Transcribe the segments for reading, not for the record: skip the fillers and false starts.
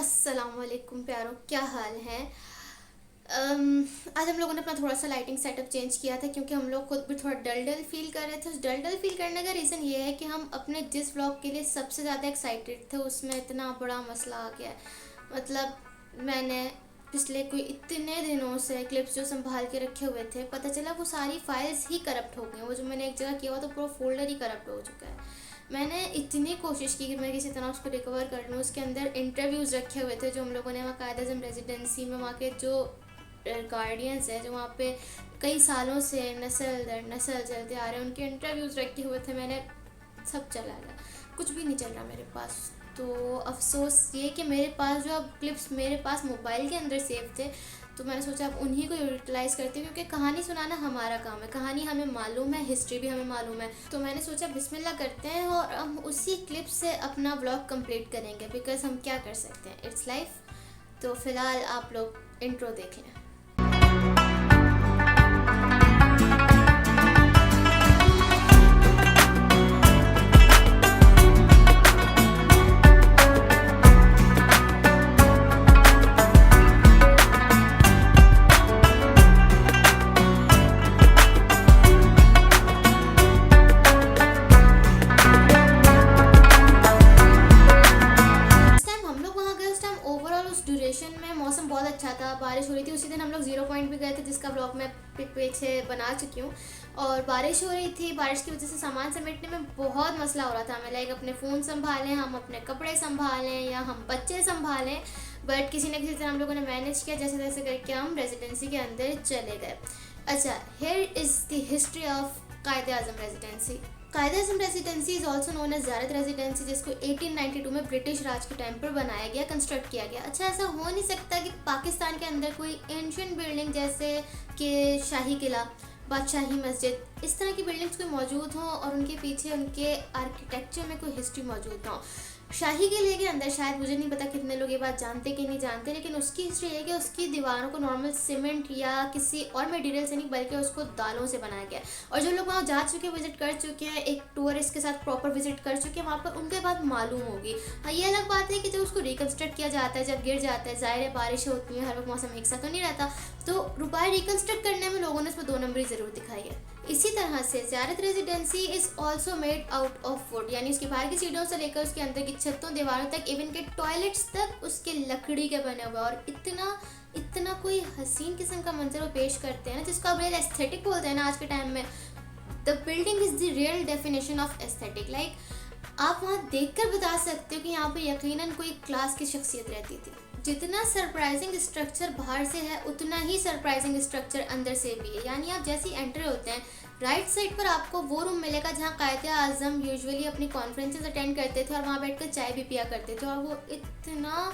अस्सलाम वालेकुम प्यारों, क्या हाल है। आज हम लोगों ने अपना थोड़ा सा लाइटिंग सेटअप चेंज किया था क्योंकि हम लोग खुद भी थोड़ा डल डल फील कर रहे थे। उस डल डल फील करने का रीज़न ये है कि हम अपने जिस व्लॉग के लिए सबसे ज़्यादा एक्साइटेड थे उसमें इतना बड़ा मसला आ गया है। मतलब मैंने पिछले कोई इतने दिनों से क्लिप्स जो संभाल के रखे हुए थे, पता चला वो सारी फाइल्स ही करप्ट हो गई। वो जो मैंने एक जगह किया हुआ तो पूरा फोल्डर ही करप्ट हो चुका है। मैंने इतनी कोशिश की कि मैं किसी तरह उसको रिकवर कर लूँ। उसके अंदर इंटरव्यूज़ रखे हुए थे जो हम लोगों ने वहाँ कायद-ए-आज़म रेजिडेंसी में, वहाँ के जो गार्डियंस हैं जो वहाँ पे कई सालों से नस्ल दर नस्ल चलते आ रहे हैं, उनके इंटरव्यूज़ रखे हुए थे। मैंने सब चला गया, कुछ भी नहीं चल रहा मेरे पास। तो अफसोस ये कि मेरे पास जो अब क्लिप्स मेरे पास मोबाइल के अंदर सेव थे, तो मैंने सोचा अब उन्हीं को यूटिलाइज़ करती हूँ क्योंकि कहानी सुनाना हमारा काम है। कहानी हमें मालूम है, हिस्ट्री भी हमें मालूम है। तो मैंने सोचा बिस्मिल्लाह करते हैं और हम उसी क्लिप से अपना व्लॉग कंप्लीट करेंगे, बिकॉज हम क्या कर सकते हैं, इट्स लाइफ। तो फ़िलहाल आप लोग इंट्रो देख लें। ओवरऑल उस ड्यूरेशन में मौसम बहुत अच्छा था, बारिश हो रही थी। उसी दिन हम लोग 0 पॉइंट भी गए थे जिसका ब्लॉग मैं पीछे बना चुकी हूँ। और बारिश हो रही थी, बारिश की वजह से सामान समेटने में बहुत मसला हो रहा था हमें। लाइक अपने फ़ोन संभालें, हम अपने कपड़े संभालें या हम बच्चे संभालें, बट किसी न किसी तरह हम लोगों ने मैनेज किया। जैसे तैसे करके हम रेजिडेंसी के अंदर चले गए। अच्छा, here is the history of Quaid-e-Azam residency. Quaid-e-Azam residency is also known as Ziarat residency, जिसको 1892 में ब्रिटिश राज के टाइम पर बनाया गया, कंस्ट्रक्ट किया गया। अच्छा, ऐसा हो नहीं सकता कि पाकिस्तान के अंदर कोई एंशियंट बिल्डिंग जैसे कि शाही किला, बादशाही मस्जिद, इस तरह की बिल्डिंग्स कोई मौजूद हों और उनके पीछे उनके आर्किटेक्चर में कोई हिस्ट्री मौजूद ना हो। शाही किले के अंदर शायद, मुझे नहीं पता कितने लोग ये बात जानते कि नहीं जानते, लेकिन उसकी हिस्ट्री है कि उसकी दीवारों को नॉर्मल सीमेंट या किसी और मटेरियल से नहीं बल्कि उसको दालों से बनाया गया। और जो लोग वहाँ जा चुके हैं, विजिट कर चुके हैं, एक टूरिस्ट के साथ प्रॉपर विजिट कर चुके हैं वहाँ पर, उनके बाद मालूम होगी। हाँ, ये अलग बात है कि जब उसको रिकन्स्ट्रक्ट किया जाता है, जब गिर जाता है, ज़ाहिर है बारिश होती है, हर वक्त मौसम एक साथ तो नहीं रहता, तो रुपये रिकन्स्ट्रक्ट करने में लोगों ने उसमें 2 नंबरी ज़रूर दिखाई है। इसी तरह से ज़ियारत residency is also made out of would, यानी उसकी बाहर की सीढ़ियों से लेकर उसके अंदर की छतों दीवारों तक, इवन के टॉयलेट्स तक उसके लकड़ी के बने हुए। और इतना इतना कोई हसीन किस्म का मंजर वो पेश करते हैं ना, जिसको आप रियल एस्थेटिक बोलते हैं ना आज के टाइम में। The building is the real definition of aesthetic. Like आप वहाँ देखकर बता सकते हो कि यहाँ पे यकीनन कोई क्लास की शख्सियत रहती थी। जितना सरप्राइजिंग स्ट्रक्चर बाहर से है, उतना ही सरप्राइजिंग स्ट्रक्चर अंदर से भी है। यानी आप जैसे ही एंटर होते हैं, राइट साइड पर आपको वो रूम मिलेगा जहाँ कायद-ए-आज़म यूजुअली अपनी कॉन्फ्रेंसेस अटेंड करते थे और वहाँ बैठकर चाय भी पिया करते थे। और वो इतना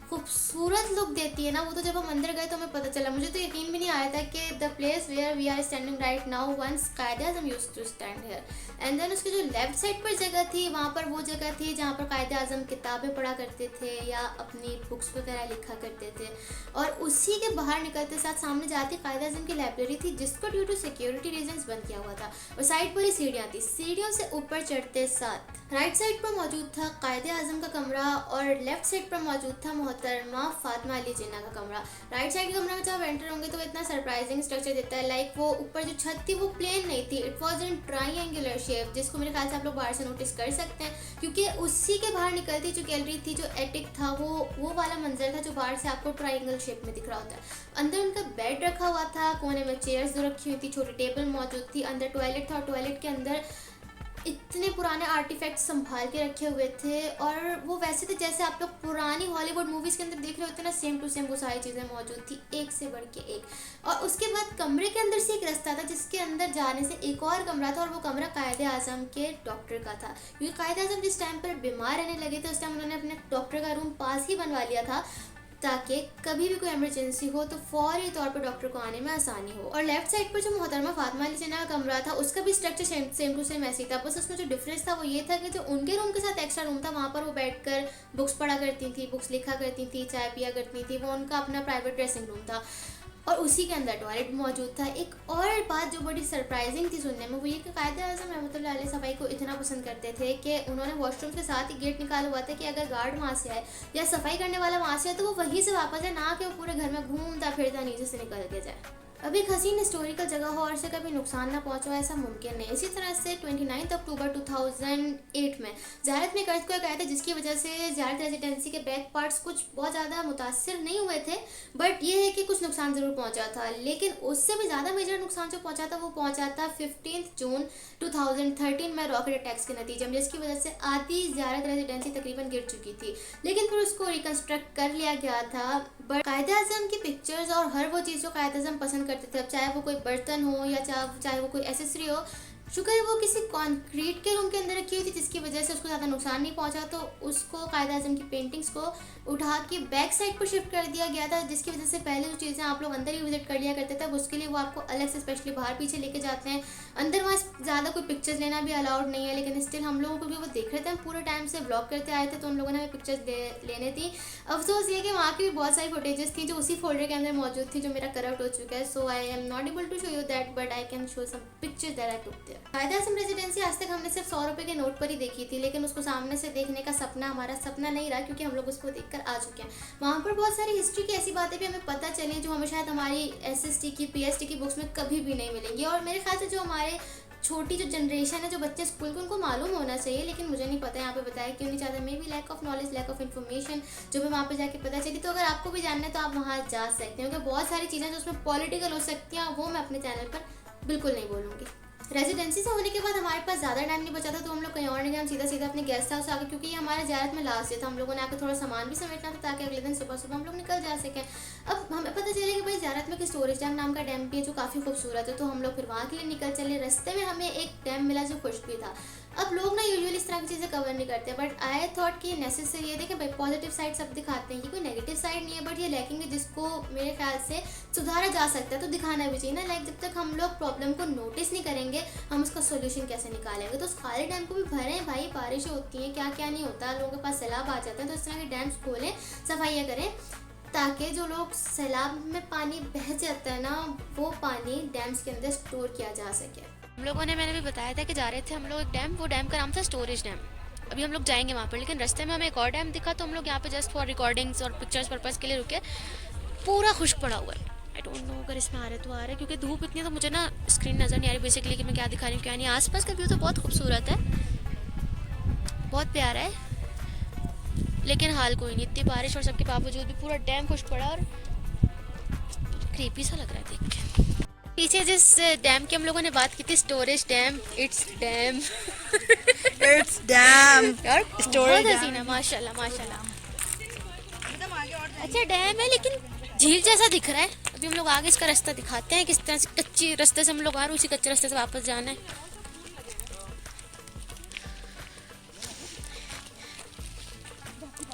खूबसूरत लुक देती है ना वो, तो जब हम अंदर गए तो हमें पता चला, मुझे तो यकीन भी नहीं आया था कि the place where we are standing right now once Quaid-e-Azam used to stand here. And then उसकी जो लेफ्ट साइड पर जगह थी, वहाँ पर वो जगह थी जहाँ पर कायद-ए-आज़म किताबें पढ़ा करते थे या अपनी बुक्स वगैरह लिखा करते थे। और उसी के बाहर निकलते साथ सामने जाती कायद-ए-आज़म की लाइब्रेरी थी, जिसको ड्यू टू सिक्योरिटी रीजंस बंद किया हुआ था। और साइड पर ही सीढ़ियाँ थी। सीढ़ियों से ऊपर चढ़ते साथ राइट साइड पर मौजूद था कायद-ए-आज़म का कमरा और लेफ्ट साइड पर मौजूद था मोहतरमा फातिमा अली जिन्ना का कमरा। राइट साइड के कमरे में जब आप एंटर होंगे तो वो इतना सरप्राइजिंग स्ट्रक्चर देता है। लाइक वो ऊपर जो छत थी वो प्लेन नहीं थी, it was in triangular shape, जिसको मेरे ख्याल से आप लोग बाहर से नोटिस कर सकते हैं क्योंकि उसी के बाहर निकलती जो गैलरी थी, जो एटिक था, वो वाला मंजर था जो बाहर से आपको ट्राइंगल शेप में दिख रहा होता है। अंदर उनका बेड रखा हुआ था, कोने में चेयर्स जो रखी हुई थी, छोटी टेबल मौजूद थी, अंदर टॉयलेट था और टॉयलेट के अंदर इतने पुराने आर्टिफैक्ट्स संभाल के रखे हुए थे। और वो वैसे थे जैसे आप लोग पुरानी हॉलीवुड मूवीज़ के अंदर देख रहे होते हैं ना, सेम टू सेम वो सारी चीज़ें मौजूद थी, एक से बढ़ के एक। और उसके बाद कमरे के अंदर से एक रास्ता था जिसके अंदर जाने से एक और कमरा था, और वो कमरा कायद-ए-आज़म के डॉक्टर का था। क्योंकि कायद-ए-आज़म जिस टाइम पर बीमार रहने लगे थे उस टाइम उन्होंने अपने डॉक्टर का रूम पास ही बनवा लिया था ताकि कभी भी कोई इमरजेंसी हो तो फौरी तौर पर डॉक्टर को आने में आसानी हो। और लेफ्ट साइड पर जो मोहतरमा फातिमा अली जिन्ना का कमरा था, उसका भी स्ट्रक्चर सेम टू सेम ऐसी था। बस उसमें जो डिफरेंस था वो ये था कि जो उनके रूम के साथ एक्स्ट्रा रूम था, वहाँ पर वो बैठकर बुक्स पढ़ा करती थी, बुक्स लिखा करती थी, चाय पिया करती थी, वो उनका अपना प्राइवेट ड्रेसिंग रूम था। और उसी के अंदर टॉयलेट मौजूद था। एक और बात जो बड़ी सरप्राइजिंग थी सुनने में, वो ये कि कायद-ए-आज़म रहमतुल्लाह अलैह सफाई को इतना पसंद करते थे कि उन्होंने वॉशरूम के साथ ही गेट निकाला हुआ था कि अगर गार्ड वहाँ से आए या सफाई करने वाला वहाँ से आए तो वो वहीं से वापस जाए, ना कि वो पूरे घर में घूमता फिरता नीचे से निकल के जाए। अभी एक हसीन हिस्टोरिकल जगह हो और से कभी नुकसान ना पहुंचा ऐसा मुमकिन नहीं। इसी तरह से 29 अक्टूबर 2008 में ज़ियारत में एक अर्थक्वेक आया था, जिसकी वजह से ज़ियारत रेजिडेंसी के बैक पार्ट्स कुछ बहुत ज़्यादा मुतासिर नहीं हुए थे, बट ये है कि कुछ नुकसान ज़रूर पहुंचा था। लेकिन उससे भी ज़्यादा मेजर नुकसान जो पहुंचा था वो पहुंचा था 15 जून 2013 में रॉकेट अटैक्स के नतीजे में, जिसकी वजह से आधी ज़ियारत रेजिडेंसी तकरीबन गिर चुकी थी। लेकिन फिर उसको रिकन्स्ट्रक्ट कर लिया गया था। बट कायद-ए-आज़म की पिक्चर्स और हर वो चीज़ जो कायद-ए-आज़म पसंद करते थे, अब चाहे वो कोई बर्तन हो या चाहे वो कोई एसेसरी हो, शुक्र है वो किसी कंक्रीट के रूम के अंदर रखी हुई थी, जिसकी वजह से उसको ज़्यादा नुकसान नहीं पहुंचा। तो उसको कायद-ए-आज़म की पेंटिंग्स को उठा के बैक साइड पर शिफ्ट कर दिया गया था, जिसकी वजह से पहले जो चीज़ें आप लोग अंदर ही विजिट कर लिया करते थे, अब उसके लिए वो आपको अलग से स्पेशली बाहर पीछे लेके जाते हैं। अंदर वहाँ ज़्यादा कोई पिक्चर्स लेना भी अलाउड नहीं है, लेकिन स्टिल हम लोगों को भी वो देख रहे थे, हम पूरे टाइम से ब्लॉग करते आए थे, तो उन लोगों ने हमें पिक्चर्स लेने थी। अफसोस ये कि वहाँ की भी बहुत सारी फुटेजेस थी जो उसी फोल्डर के अंदर मौजूद थी, जो मेरा करप्ट हो चुका है। So I am not able to show you that, but I can show some pictures that I took there. Quaid e Azam residency आज तक हमने सिर्फ 100 रुपये के नोट पर ही देखी थी, लेकिन उसको सामने से देखने का सपना हमारा सपना नहीं रहा, क्योंकि हम लोग उसको देखकर आ चुके हैं। वहाँ पर बहुत सारी हिस्ट्री की ऐसी बातें भी हमें पता चली जो हमें शायद हमारी एसएसटी की पीएचडी की बुक्स में कभी भी नहीं मिलेंगी। और मेरे ख्याल से जो हमारे छोटी जो जनरेशन है, जो बच्चे स्कूल के, उनको मालूम होना चाहिए, लेकिन मुझे नहीं पता यहाँ पे बताया क्यों नहीं चाहता। Maybe lack of knowledge, lack of information, जो मैं वहाँ पे जाके पता चली। तो अगर आपको भी जानना है तो आप वहाँ जा सकते हैं, क्योंकि बहुत सारी चीज़ें जो उसमें पॉलिटिकल हो सकती हैं वो मैं अपने चैनल पर बिल्कुल नहीं बोलूँगी। रेजिडेंसी से होने के बाद हमारे पास ज़्यादा टाइम नहीं बचा था, तो हम लोग कहीं और नहीं गए, हम सीधा सीधा अपने गेस्ट हाउस आ गए, क्योंकि ये हमारा ज़ियारत में लास्ट डे था। हम लोगों ने आकर थोड़ा सामान भी समेटना था ताकि अगले दिन सुबह सुबह हम लोग निकल जा सकें। अब हमें पता चले कि भाई ज़ियारत में एक स्टोरेज डैम नाम का डैम भी है जो काफ़ी खूबसूरत है, तो हम लोग फिर वहाँ के लिए निकल चले। रास्ते में हमें एक डैम मिला जो खुश्क भी था। अब लोग ना यूजुअली इस तरह की चीज़ें कवर नहीं करते, बट आई थॉट कि नेसेसरी है। देखिए भाई, पॉजिटिव साइड सब दिखाते हैं, ये कोई नेगेटिव साइड नहीं है, बट ये लैकिंग है जिसको मेरे ख्याल से सुधारा जा सकता है, तो दिखाना भी चाहिए ना। लाइक जब तक हम लोग प्रॉब्लम को नोटिस नहीं करेंगे, हम उसका सोल्यूशन कैसे निकालेंगे। तो उस खाली डैम को भी भरें भाई, बारिशें होती हैं, क्या क्या नहीं होता, लोगों के पास सैलाब आ जाते हैं, तो इस तरह के डैम्स खोलें, सफाइयाँ करें, ताकि जो लोग सैलाब में पानी बह जाता है ना, वो पानी डैम्स के अंदर स्टोर किया जा सके। हम लोगों ने, मैंने भी बताया था कि जा रहे थे हम लोग एक डैम, वो डैम का नाम था स्टोरेज डैम। अभी हम लोग जाएंगे वहाँ पर, लेकिन रास्ते में हमें एक और डैम दिखा, तो हम लोग यहाँ पे जस्ट फॉर रिकॉर्डिंग्स और पिक्चर्स पर्पज़ के लिए रुके। पूरा खुश्क पड़ा हुआ है। आई डोंट नो अगर इसमें आ रहा है तो आ रहा है, क्योंकि धूप इतनी है तो मुझे ना स्क्रीन नज़र नहीं आ रही बेसिकली कि मैं क्या दिखा रही हूँ क्या नहीं। आसपास का व्यू तो बहुत खूबसूरत है, बहुत प्यारा है, लेकिन हाल कोई नहीं। इतनी बारिश और सबके बावजूद भी पूरा डैम खुश्क पड़ा और क्रीपी सा लग रहा है देख के। पीछे जिस डैम की हम लोगों ने बात की थी, storage dam, it's damn it's damn यार, स्टोरेज बहुत हसीन है, माशाल्लाह माशाल्लाह। अच्छा डैम है लेकिन झील जैसा दिख रहा है। अभी हम लोग आगे इसका रास्ता दिखाते हैं, किस तरह से कच्ची रास्ते से हम लोग आ रहे हैं, उसी कच्चे रास्ते से वापस जाना है।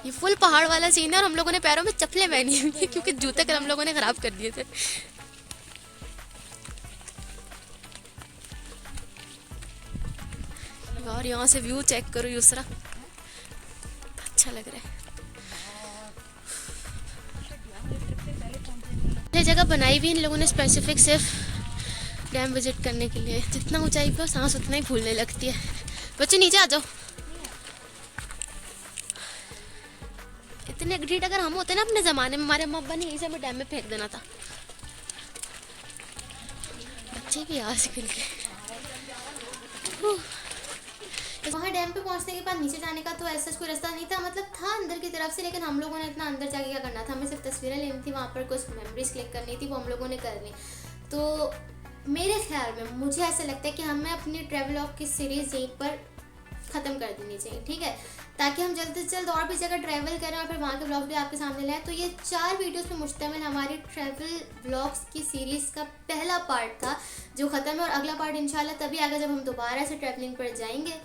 ये फुल पहाड़ वाला सीन है और हम लोगों ने पैरों में चप्पलें पहनी हुई है, क्योंकि जूते कल हम लोगों ने खराब कर दिए थे। और यहाँ से व्यू चेक करो यूसरा, अच्छा लग रहा है। ये जगह बनाई भी इन लोगों ने स्पेसिफिक सिर्फ डैम विजिट करने के लिए। जितना ऊंचाई पे सांस उतना ही फूलने लगती है। बच्चे नीचे आ जाओ। इतने ग्रीड अगर हम होते ना अपने ज़माने में, हमारे अम्मा अब्बा ने यही से हमें डैम में फेंक देना था। बच्चे भी आजकल के। वहाँ डैम पे पहुँचने के बाद नीचे जाने का तो ऐसा कोई रास्ता नहीं था, मतलब था अंदर की तरफ से, लेकिन हम लोगों ने इतना अंदर जाके क्या करना था, हमें सिर्फ तस्वीरें लेनी थी, वहाँ पर कुछ मेमोरीज क्लिक करनी थी, वो हम लोगों ने कर ली। तो मेरे ख्याल में मुझे ऐसा लगता है कि हमें अपनी ट्रैवल व्लॉग की सीरीज़ यहीं पर ख़त्म कर देनी चाहिए, ठीक है, ताकि हम जल्द से जल्द और भी जगह ट्रैवल करें और फिर वहाँ के व्लॉग भी आपके सामने लाएं। तो ये 4 वीडियोस पे मुश्तमिल हमारी ट्रैवल व्लॉग्स की सीरीज़ का पहला पार्ट था, जो ख़त्म है, और अगला पार्ट इंशाल्लाह तभी आएगा जब हम दोबारा से ट्रैवलिंग पर जाएंगे।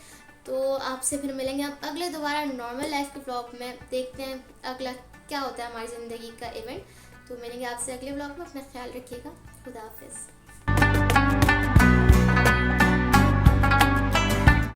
तो आपसे फिर मिलेंगे हम अगले दोबारा नॉर्मल लाइफ के व्लॉग में। देखते हैं अगला क्या होता है हमारी ज़िंदगी का इवेंट। तो मिलेंगे आपसे अगले व्लॉग में। अपना ख्याल रखिएगा। खुदा हाफिज़।